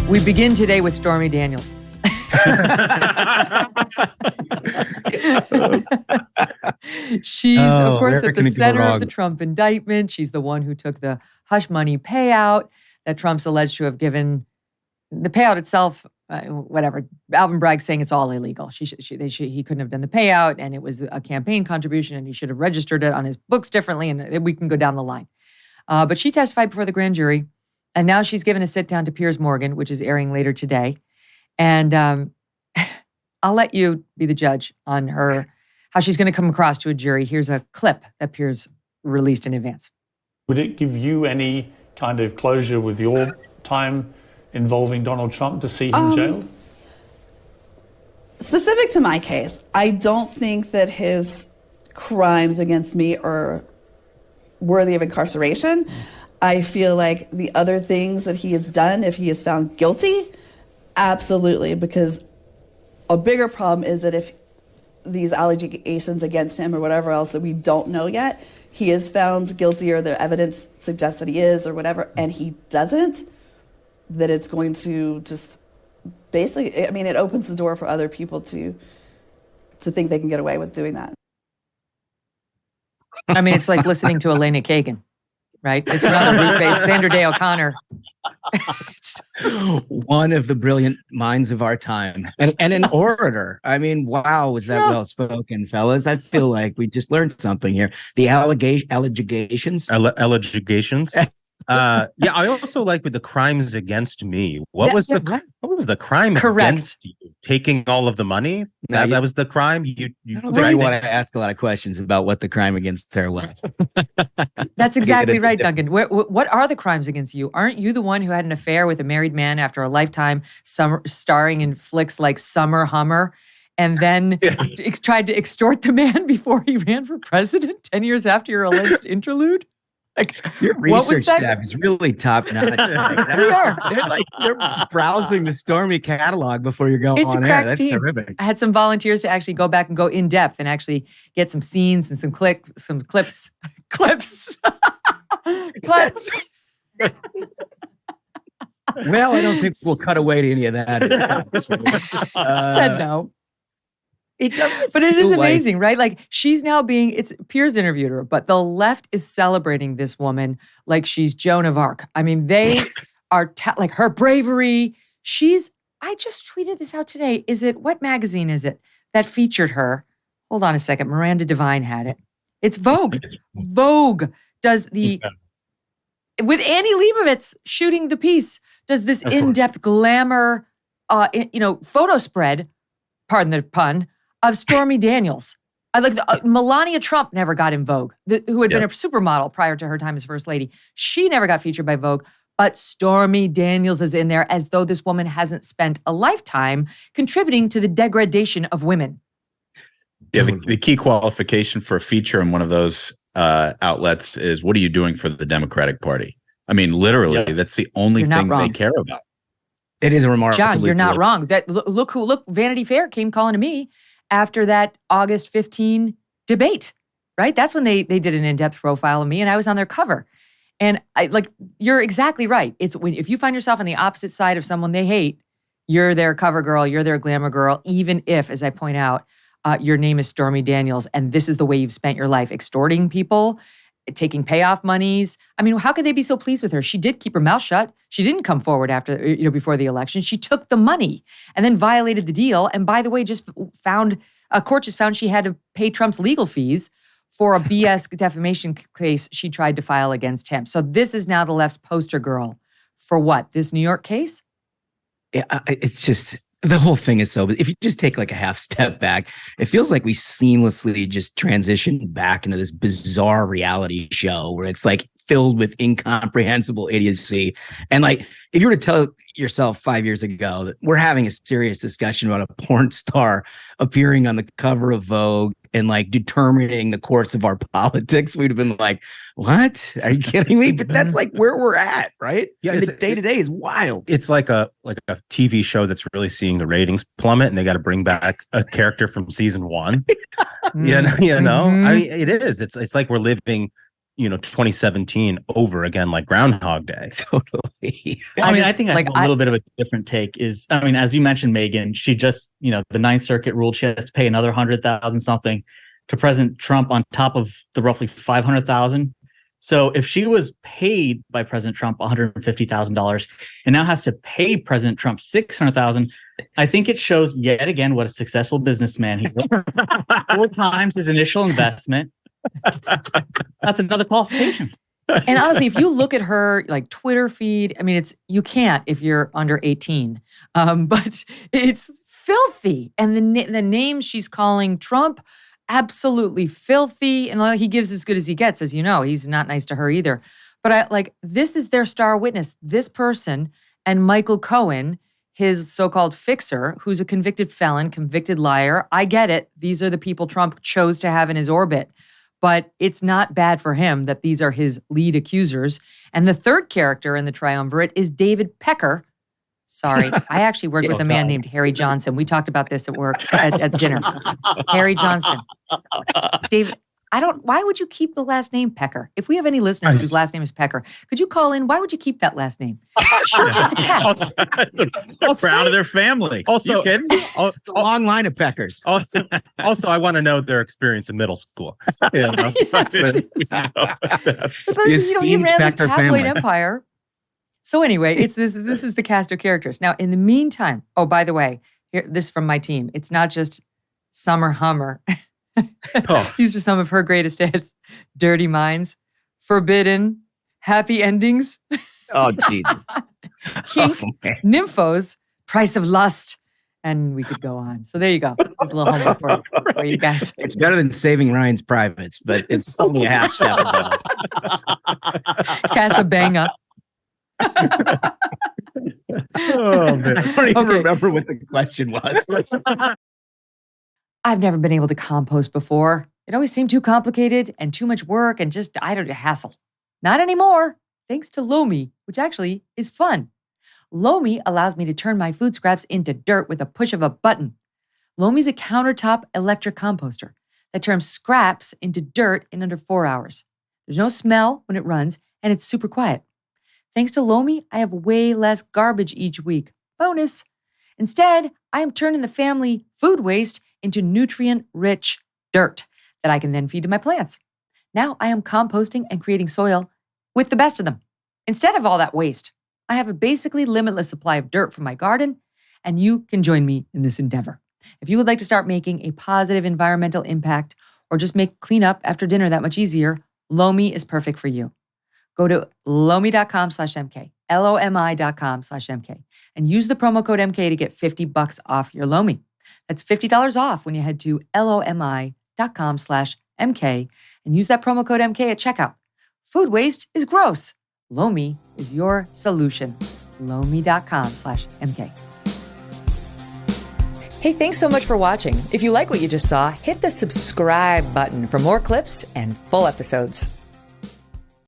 We begin today with Stormy Daniels. She's, of course, at the center of the Trump indictment. She's the one who took the hush money payout that Trump's alleged to have given. The payout itself, whatever. Alvin Bragg's saying it's all illegal. He couldn't have done the payout, and it was a campaign contribution, and he should have registered it on his books differently, and we can go down the line. But she testified before the grand jury, and now she's given a sit-down to Piers Morgan, which is airing later today. And I'll let you be the judge on how she's going to come across to a jury. Here's a clip that Piers released in advance. Would it give you any kind of closure with your time involving Donald Trump to see him jailed? Specific to my case, I don't think that his crimes against me are worthy of incarceration. I feel like the other things that he has done, if he is found guilty, absolutely, because a bigger problem is that if these allegations against him or whatever else that we don't know yet, he is found guilty or the evidence suggests that he is or whatever, and he doesn't, that it's going to just basically, I mean, it opens the door for other people to think they can get away with doing that. I mean, it's like listening to Elena Kagan, right? It's another root-based Sandra Day O'Connor. One of the brilliant minds of our time and an orator. I mean, wow, was that well spoken, fellas? I feel like we just learned something here. The allegations. Yeah, I also like with the crimes against me. What was the crime against you? Taking all of the money? That was the crime? You want to ask a lot of questions about what the crime against her was. That's exactly right, Duncan. What are the crimes against you? Aren't you the one who had an affair with a married man after a lifetime starring in flicks like Summer Hummer? And then tried to extort the man before he ran for president 10 years after your alleged interlude? Like, your research staff is really top notch. They're browsing the Stormy catalog before you go on air. That's terrific. I had some volunteers to actually go back and go in depth and actually get some scenes and some clips. Well, I don't think we'll cut away to any of that. Said no. It doesn't, but it is amazing, right? Like she's now it's Piers interviewed her, but the left is celebrating this woman like she's Joan of Arc. I mean, they are like her bravery. I just tweeted this out today. What magazine is it that featured her? Hold on a second. Miranda Devine had it. It's Vogue. Vogue does with Annie Leibovitz shooting the piece, does this in-depth glamour, photo spread, pardon the pun, of Stormy Daniels. Melania Trump never got in Vogue, who had been a supermodel prior to her time as First Lady. She never got featured by Vogue, but Stormy Daniels is in there as though this woman hasn't spent a lifetime contributing to the degradation of women. Yeah, the key qualification for a feature in one of those outlets is, what are you doing for the Democratic Party? I mean, literally, that's the only thing they care about. It is a remarkable. John, you're not wrong. Look, Vanity Fair came calling to me after that August 15 debate, right? That's when they did an in-depth profile of me, and I was on their cover. And you're exactly right. It's if you find yourself on the opposite side of someone they hate, you're their cover girl, you're their glamour girl, even if, as I point out, your name is Stormy Daniels, and this is the way you've spent your life, extorting people, taking payoff monies. I mean, how could they be so pleased with her? She did keep her mouth shut. She didn't come forward before the election. She took the money and then violated the deal. And by the way, court just found she had to pay Trump's legal fees for a BS defamation case she tried to file against him. So this is now the left's poster girl for what? This New York case? Yeah, it's just, the whole thing is but if you just take like a half step back, it feels like we seamlessly just transitioned back into this bizarre reality show where it's like filled with incomprehensible idiocy. And like, if you were to tell yourself 5 years ago that we're having a serious discussion about a porn star appearing on the cover of Vogue and like determining the course of our politics, we'd have been like, what? Are you kidding me? But that's like where we're at, right? Yeah, the day-to-day is wild. It's like a TV show that's really seeing the ratings plummet, and they got to bring back a character from season one. you know? I mean, it is. It's like we're living, 2017 over again like Groundhog Day. Totally. I think like a little bit of a different take is, as you mentioned, Megyn, she just, the Ninth Circuit ruled she has to pay another 100,000 something to President Trump on top of the roughly 500,000. So if she was paid by President Trump $150,000 and now has to pay President Trump $600,000, I think it shows yet again what a successful businessman he was. 4 times his initial investment. That's another qualification. And honestly, if you look at her like Twitter feed, you can't if you're under 18, but it's filthy. And the names she's calling Trump, absolutely filthy. And he gives as good as he gets, as you know. He's not nice to her either. But this is their star witness, this person, and Michael Cohen, his so-called fixer, who's a convicted felon, convicted liar. I get it. These are the people Trump chose to have in his orbit. But it's not bad for him that these are his lead accusers. And the third character in the triumvirate is David Pecker. Sorry, I actually worked with a man named Harry Johnson. We talked about this at work, at dinner. Harry Johnson. David, why would you keep the last name Pecker? If we have any listeners whose last name is Pecker, could you call in? Why would you keep that last name? Sure, to Peck. They're proud of their family. Also, you kidding? It's a long line of Peckers. Also, I want to know their experience in middle school. He ran this tabloid empire. So anyway, this is the cast of characters. Now, in the meantime, oh, by the way, this is from my team. It's not just Summer Hummer. These are some of her greatest hits. Dirty Minds, Forbidden, Happy Endings. Oh, Jesus. Kink, Nymphos, Price of Lust. And we could go on. So there you go. There's a little homework for you guys. It's better than Saving Ryan's Privates, but it's only a half step above. Casablanca. Oh, man. I don't even remember what the question was. I've never been able to compost before. It always seemed too complicated and too much work and just, hassle. Not anymore, thanks to Lomi, which actually is fun. Lomi allows me to turn my food scraps into dirt with a push of a button. Lomi's a countertop electric composter that turns scraps into dirt in under 4 hours. There's no smell when it runs, and it's super quiet. Thanks to Lomi, I have way less garbage each week. Bonus. Instead, I am turning the family food waste into nutrient-rich dirt that I can then feed to my plants. Now I am composting and creating soil with the best of them. Instead of all that waste, I have a basically limitless supply of dirt from my garden, and you can join me in this endeavor. If you would like to start making a positive environmental impact or just make cleanup after dinner that much easier, Lomi is perfect for you. Go to lomi.com/MK, LOMI.com/MK, and use the promo code MK to get $50 off your Lomi. That's $50 off when you head to LOMI.com/MK and use that promo code MK at checkout. Food waste is gross. Lomi is your solution. Lomi.com/MK. Hey, thanks so much for watching. If you like what you just saw, hit the subscribe button for more clips and full episodes.